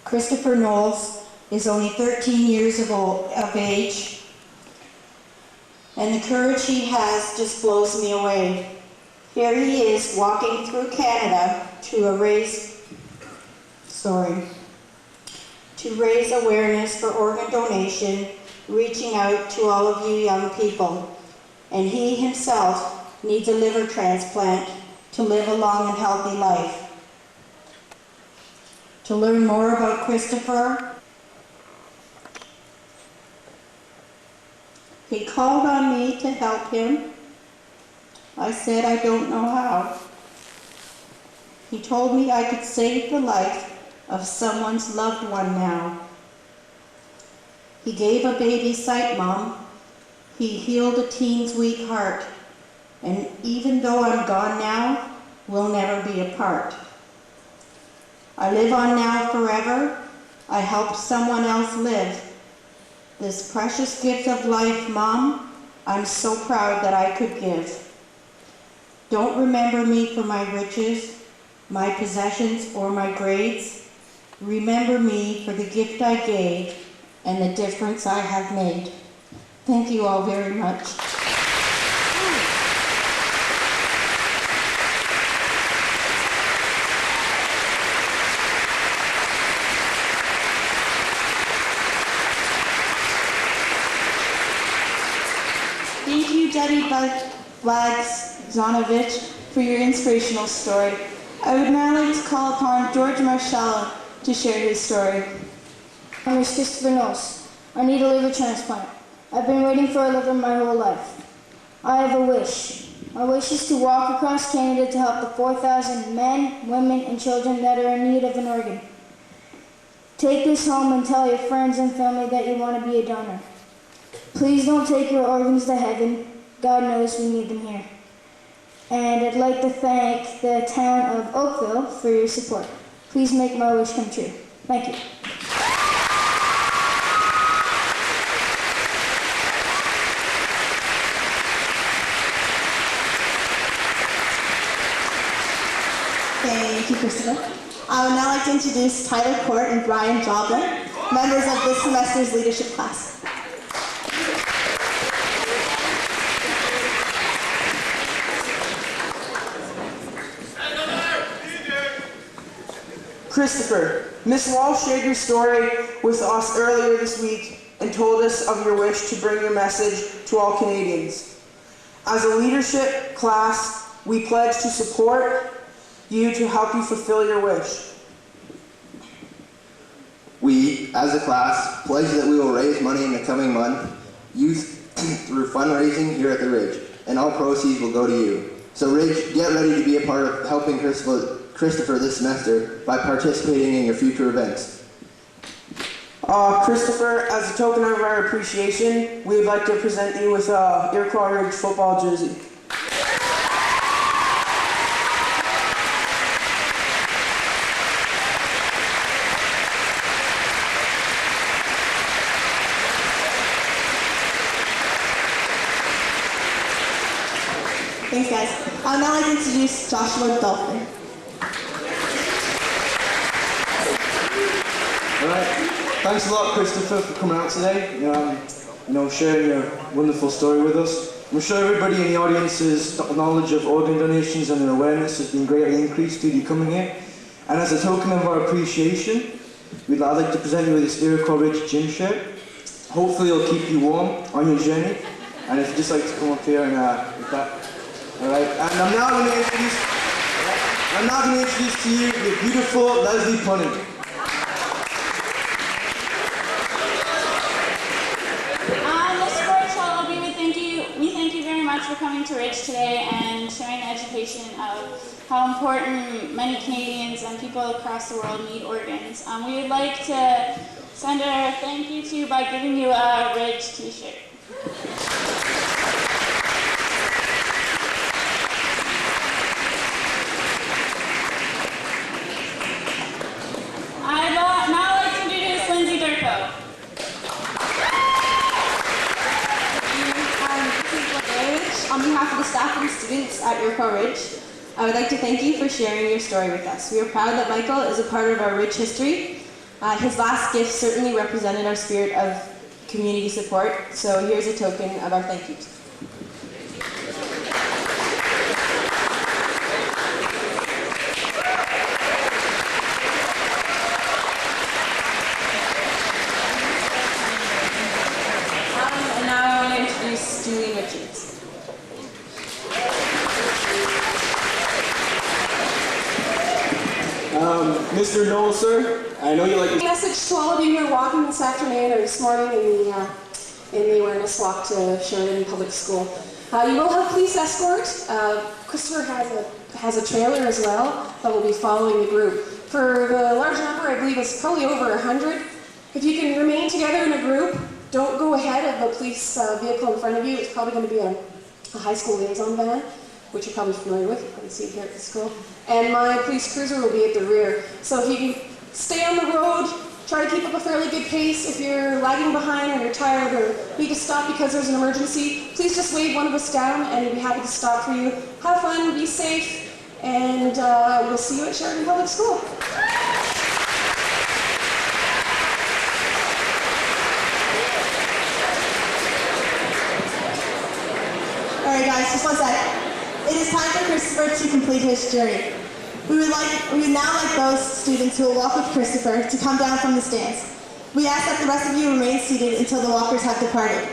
Kristopher Knowles is only 13 years of age, and the courage he has just blows me away. Here he is walking through Canada to raise awareness for organ donation, reaching out to all of you young people. And he himself needs a liver transplant to live a long and healthy life. To learn more about Kristopher, he called on me to help him. I said I don't know how. He told me I could save the life of someone's loved one now. He gave a baby sight, Mom. He healed a teen's weak heart. And even though I'm gone now, we'll never be apart. I live on now forever. I help someone else live. This precious gift of life, Mom, I'm so proud that I could give. Don't remember me for my riches, my possessions, or my grades. Remember me for the gift I gave and the difference I have made. Thank you all very much. Thank you, Debbie Blagzonovich, for your inspirational story. I would now like to call upon George Marshall to share his story. My name is Kristopher Knowles. I need a liver transplant. I've been waiting for a liver my whole life. I have a wish. My wish is to walk across Canada to help the 4,000 men, women, and children that are in need of an organ. Take this home and tell your friends and family that you want to be a donor. Please don't take your organs to heaven. God knows we need them here. And I'd like to thank the town of Oakville for your support. Please make my wish come true. Thank you. Thank you, Kristopher. I would now like to introduce Tyler Court and Brian Jobler, members of this semester's leadership class. Kristopher, Miss Walsh shared your story with us earlier this week and told us of your wish to bring your message to all Canadians. As a leadership class, we pledge to support you to help you fulfill your wish. We, as a class, pledge that we will raise money in the coming month, youth through fundraising here at the Ridge, and all proceeds will go to you. So Ridge, get ready to be a part of helping Kristopher this semester by participating in your future events. Kristopher, as a token of our appreciation, we would like to present you with a Iroquois Ridge football jersey. Thanks, guys. I would now like to introduce Joshua Dolphin. Alright, thanks a lot, Kristopher, for coming out today, sharing your wonderful story with us. I'm sure everybody in the audience's knowledge of organ donations and their awareness has been greatly increased due to you coming here. And as a token of our appreciation, I'd like to present you with this Iroquois Ridge gym shirt. Hopefully it'll keep you warm on your journey. And if you'd just like to come up here and with that. Alright, and I'm now going to introduce to you the beautiful Leslie Punning. We thank you very much for coming to Ridge today and sharing education of how important many Canadians and people across the world need organs. We would like to send our thank you to you by giving you a Ridge t-shirt. I'd now like to introduce Lindsay Durko. On behalf of the staff and students at Iroquois Ridge, I would like to thank you for sharing your story with us. We are proud that Michael is a part of our rich history. His last gift certainly represented our spirit of community support, so here's a token of our thank yous. And now I want to introduce Julie Richards. Mr. Knowles, sir, I know you like your message to all of you who are walking this afternoon or this morning in the awareness walk to Sheridan Public School. You will have police escort. Christopher has a trailer as well that will be following the group. For the large number, I believe it's probably over 100. If you can remain together in a group, don't go ahead of the police vehicle in front of you. It's probably going to be a high school liaison van, which you're probably familiar with. You can see it here at the school. And my police cruiser will be at the rear. So if you can stay on the road, try to keep up a fairly good pace. If you're lagging behind or you're tired or need to stop because there's an emergency, please just wave one of us down and we'll be happy to stop for you. Have fun, be safe, and we'll see you at Sheridan Public School. All right, guys, just one sec. It is time for Kristopher to complete his journey. We would now like those students who will walk with Kristopher to come down from the stands. We ask that the rest of you remain seated until the walkers have departed.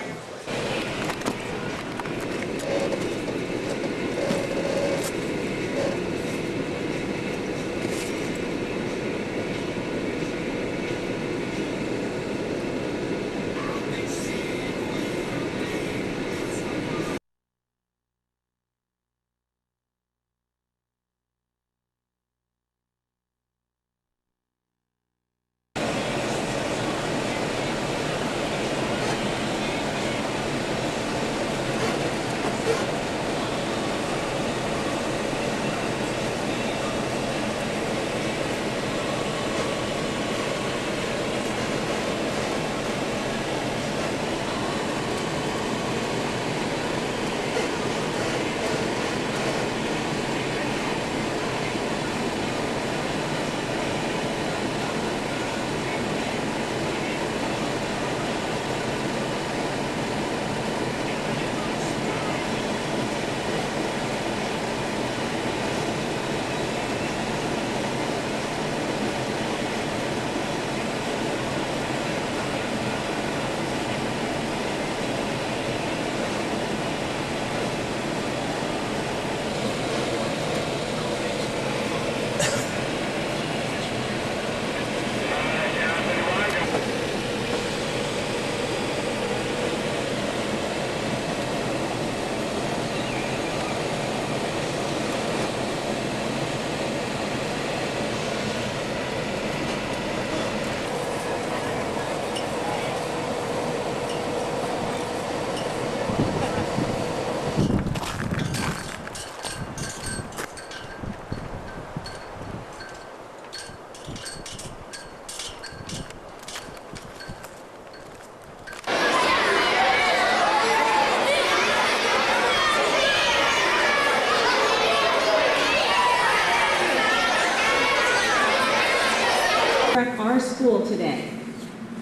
Our school today.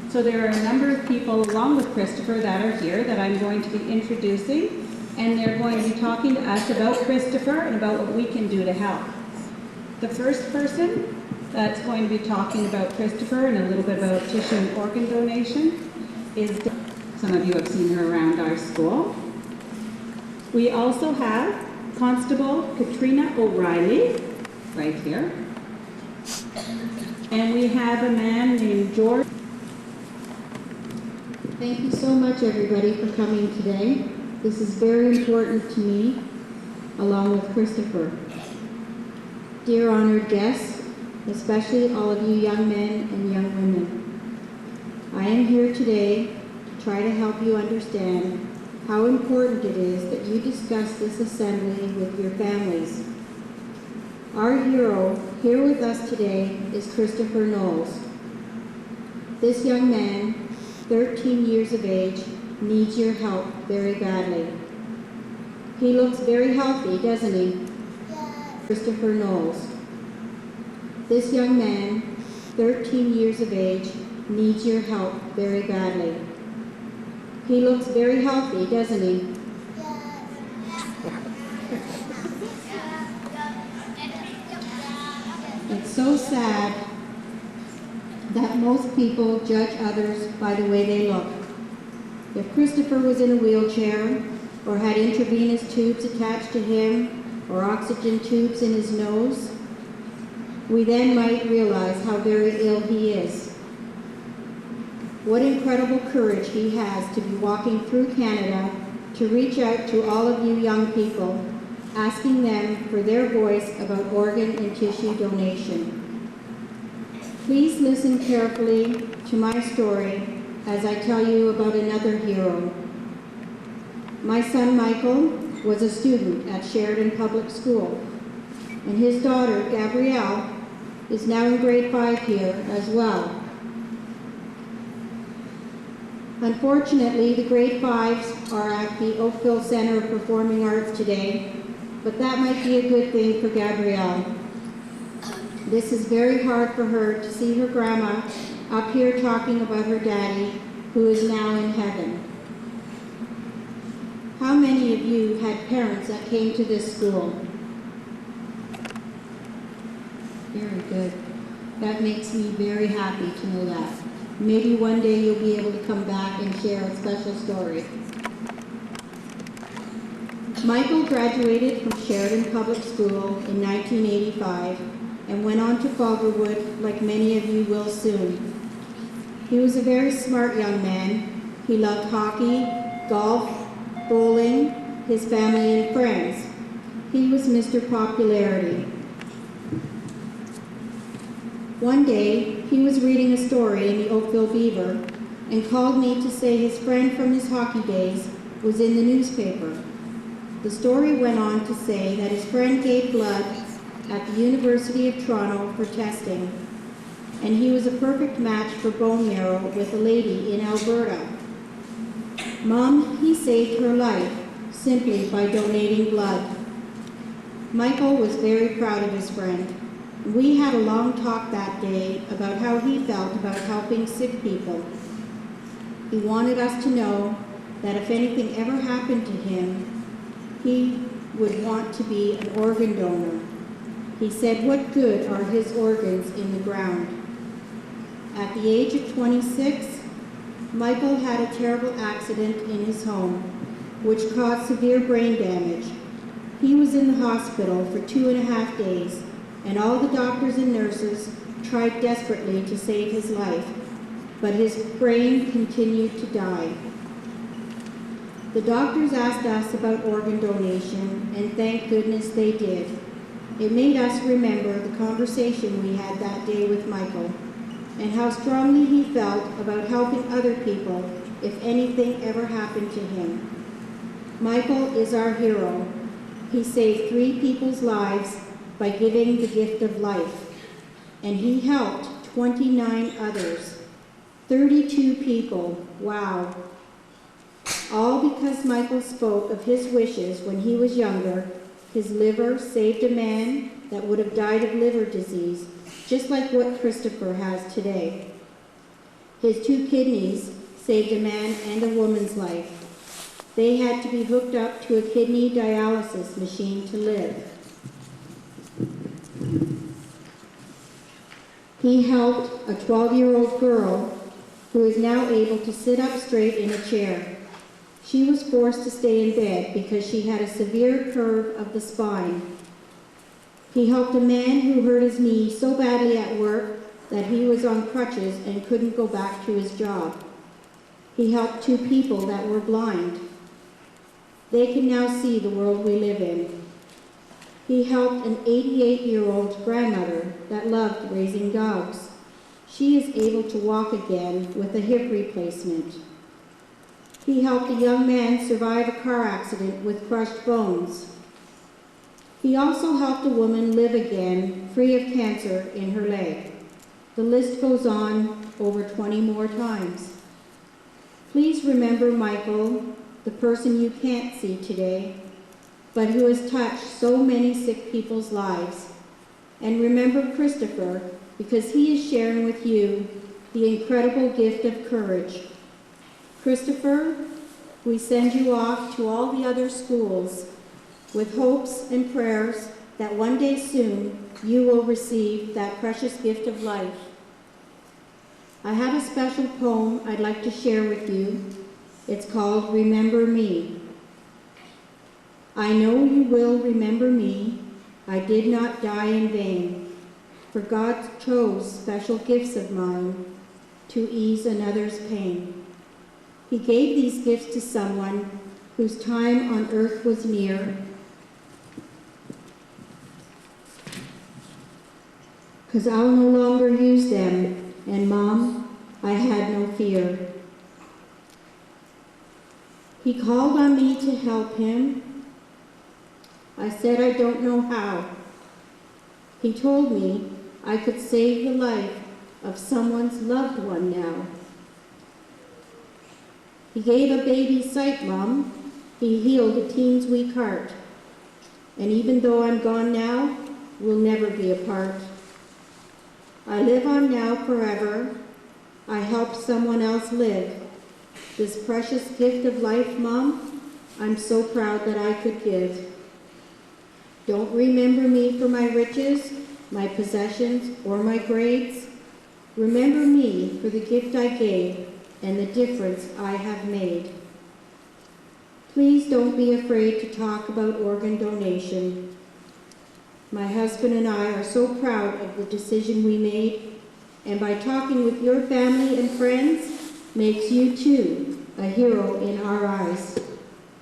So there are a number of people along with Kristopher that are here that I'm going to be introducing, and they're going to be talking to us about Kristopher and about what we can do to help. The first person that's going to be talking about Kristopher and a little bit about tissue and organ donation is, some of you have seen her around our school. We also have Constable Katrina O'Reilly, right here. And we have a man named George. Thank you so much, everybody, for coming today. This is very important to me, along with Kristopher. Dear honored guests, especially all of you young men and young women, I am here today to try to help you understand how important it is that you discuss this assembly with your families. Our hero here with us today is Kristopher Knowles. This young man, 13 years of age, needs your help very badly. He looks very healthy, doesn't he? Yes. Kristopher Knowles. This young man 13 years of age, needs your help very badly. He looks very healthy, doesn't he? It's so sad that most people judge others by the way they look. If Kristopher was in a wheelchair, or had intravenous tubes attached to him, or oxygen tubes in his nose, we then might realize how very ill he is. What incredible courage he has to be walking through Canada to reach out to all of you young people, asking them for their voice about organ and tissue donation. Please listen carefully to my story as I tell you about another hero. My son Michael was a student at Sheridan Public School, and his daughter Gabrielle is now in grade 5 here as well. Unfortunately, the grade 5s are at the Oakville Center of Performing Arts today, but that might be a good thing for Gabrielle. This is very hard for her to see her grandma up here talking about her daddy, who is now in heaven. How many of you had parents that came to this school? Very good. That makes me very happy to know that. Maybe one day you'll be able to come back and share a special story. Michael graduated from Sheridan Public School in 1985 and went on to Falgarwood, like many of you will soon. He was a very smart young man. He loved hockey, golf, bowling, his family and friends. He was Mr. Popularity. One day, he was reading a story in the Oakville Beaver and called me to say his friend from his hockey days was in the newspaper. The story went on to say that his friend gave blood at the University of Toronto for testing, and he was a perfect match for bone marrow with a lady in Alberta. Mom, he saved her life simply by donating blood. Michael was very proud of his friend. We had a long talk that day about how he felt about helping sick people. He wanted us to know that if anything ever happened to him, he would want to be an organ donor. He said, what good are his organs in the ground? At the age of 26, Michael had a terrible accident in his home, which caused severe brain damage. He was in the hospital for 2.5 days, and all the doctors and nurses tried desperately to save his life, but his brain continued to die. The doctors asked us about organ donation, and thank goodness they did. It made us remember the conversation we had that day with Michael, and how strongly he felt about helping other people if anything ever happened to him. Michael is our hero. He saved 3 people's lives by giving the gift of life, and he helped 29 others. 32 people, wow. All because Michael spoke of his wishes when he was younger. His liver saved a man that would have died of liver disease, just like what Kristopher has today. His 2 kidneys saved a man and a woman's life. They had to be hooked up to a kidney dialysis machine to live. He helped a 12-year-old girl who is now able to sit up straight in a chair. She was forced to stay in bed because she had a severe curve of the spine. He helped a man who hurt his knee so badly at work that he was on crutches and couldn't go back to his job. He helped 2 people that were blind. They can now see the world we live in. He helped an 88-year-old grandmother that loved raising dogs. She is able to walk again with a hip replacement. He helped a young man survive a car accident with crushed bones. He also helped a woman live again, free of cancer in her leg. The list goes on over 20 more times. Please remember Michael, the person you can't see today, but who has touched so many sick people's lives. And remember Kristopher, because he is sharing with you the incredible gift of courage. Kristopher, we send you off to all the other schools with hopes and prayers that one day soon you will receive that precious gift of life. I have a special poem I'd like to share with you. It's called Remember Me. I know you will remember me. I did not die in vain, for God chose special gifts of mine to ease another's pain. He gave these gifts to someone whose time on earth was near, because I'll no longer use them, and Mom, I had no fear. He called on me to help him. I said I don't know how. He told me I could save the life of someone's loved one now. He gave a baby sight, Mom. He healed a teen's weak heart. And even though I'm gone now, we'll never be apart. I live on now forever. I help someone else live. This precious gift of life, Mom, I'm so proud that I could give. Don't remember me for my riches, my possessions, or my grades. Remember me for the gift I gave and the difference I have made. Please don't be afraid to talk about organ donation. My husband and I are so proud of the decision we made, and by talking with your family and friends makes you too a hero in our eyes.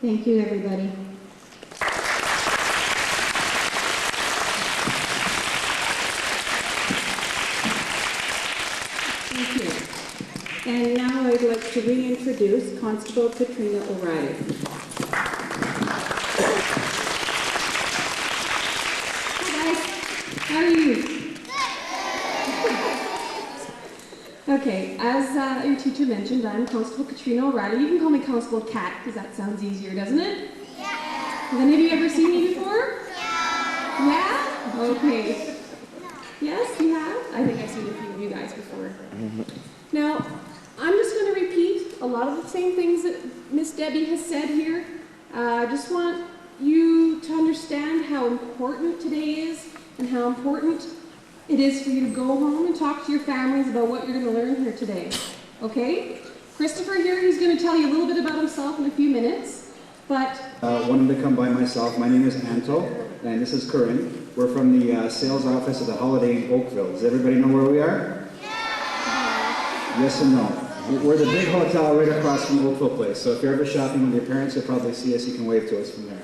Thank you, everybody. Thank you. And now I'd like to reintroduce Constable Katrina O'Reilly. How are you? Okay, as your teacher mentioned, I'm Constable Katrina O'Reilly. You can call me Constable Kat, because that sounds easier, doesn't it? Yeah. Has any of you ever seen me before? Yeah. Yeah? Okay. Yes, you have? I think I've seen a few of you guys before. Now, I'm just going to repeat a lot of the same things that Miss Debbie has said here. I just want you to understand how important today is and how important it is for you to go home and talk to your families about what you're going to learn here today. Okay? Kristopher here, he's going to tell you a little bit about himself in a few minutes, but... wanted to come by myself. My name is Anto, and this is Corinne. We're from the sales office of the Holiday Inn Oakville. Does everybody know where we are? Yeah. Yes and no. We're the big hotel right across from Oakville Place, so if you're ever shopping with your parents, you'll probably see us. You can wave to us from there.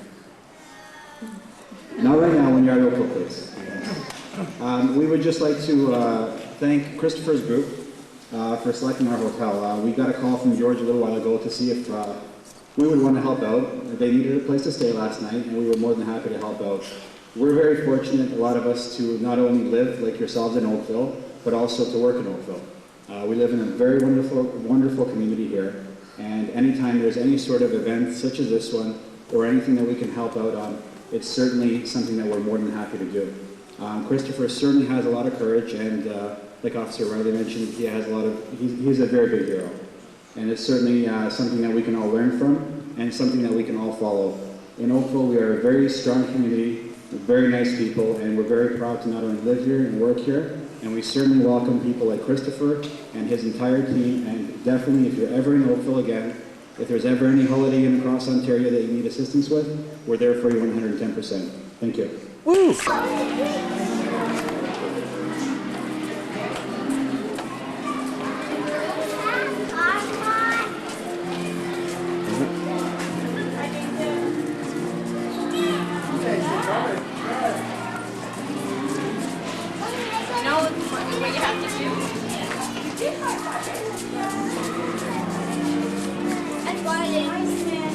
Not right now when you're at Oakville Place. We would just like to thank Kristopher's group for selecting our hotel. We got a call from George a little while ago to see if we would want to help out. They needed a place to stay last night, and we were more than happy to help out. We're very fortunate, a lot of us, to not only live like yourselves in Oakville, but also to work in Oakville. We live in a very wonderful community here, and anytime there's any sort of event such as this one, or anything that we can help out on, it's certainly something that we're more than happy to do. Kristopher certainly has a lot of courage, and like Officer Riley mentioned, he's a very big hero. And it's certainly something that we can all learn from, and something that we can all follow. In Oakville, we are a very strong community, very nice people, and we're very proud to not only live here and work here, and we certainly welcome people like Kristopher and his entire team, and definitely if you're ever in Oakville again, if there's ever any Holiday Inn across Ontario that you need assistance with, we're there for you 110%. Thank you. Woo!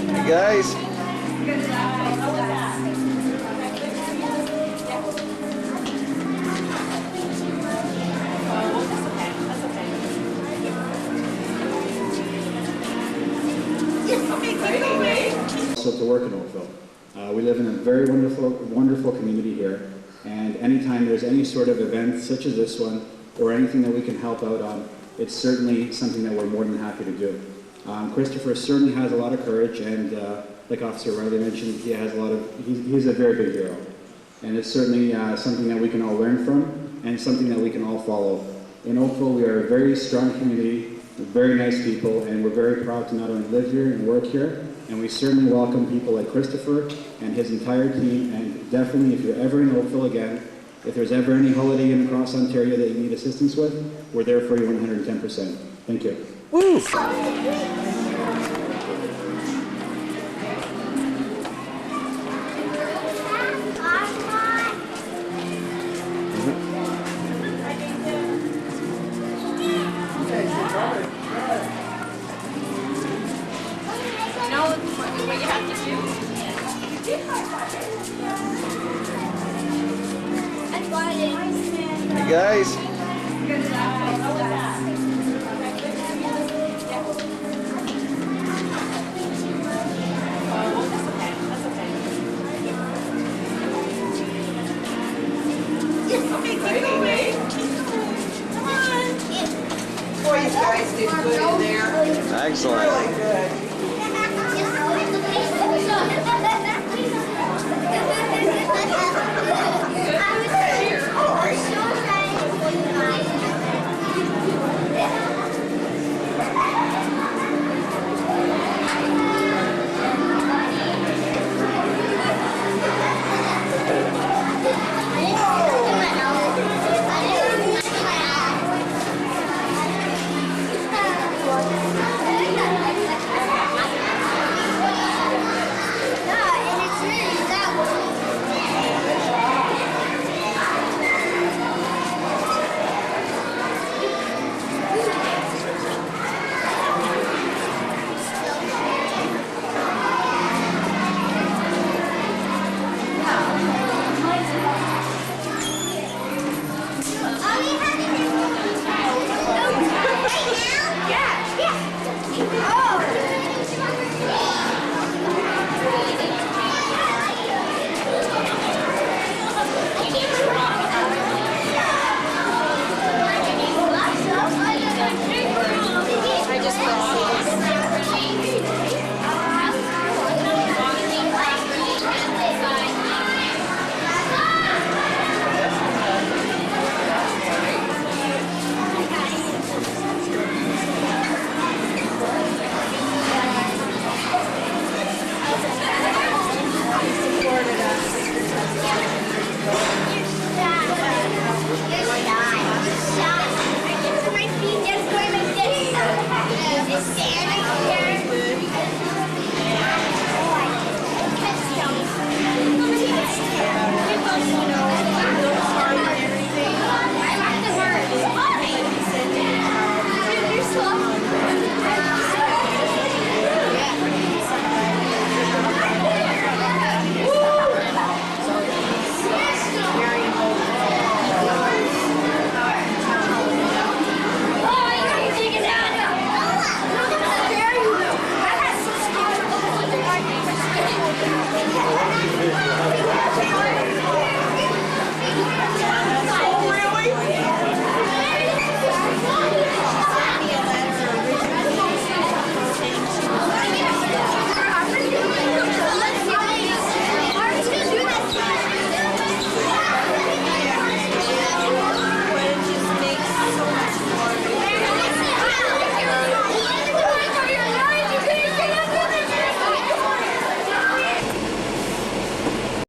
Hey guys. Also to work in Oakville. We live in a very wonderful community here, and anytime there's any sort of event such as this one, or anything that we can help out on, it's certainly something that we're more than happy to do. Kristopher certainly has a lot of courage, and like Officer Riley mentioned, he's a very big hero. And it's certainly something that we can all learn from, and something that we can all follow. In Oakville, we are a very strong community, very nice people, and we're very proud to not only live here and work here, and we certainly welcome people like Kristopher and his entire team, and definitely if you're ever in Oakville again, if there's ever any holiday in across Ontario that you need assistance with, we're there for you 110%. Thank you. Woo! Hey guys. Boy, you guys did good in there. Excellent. Really good.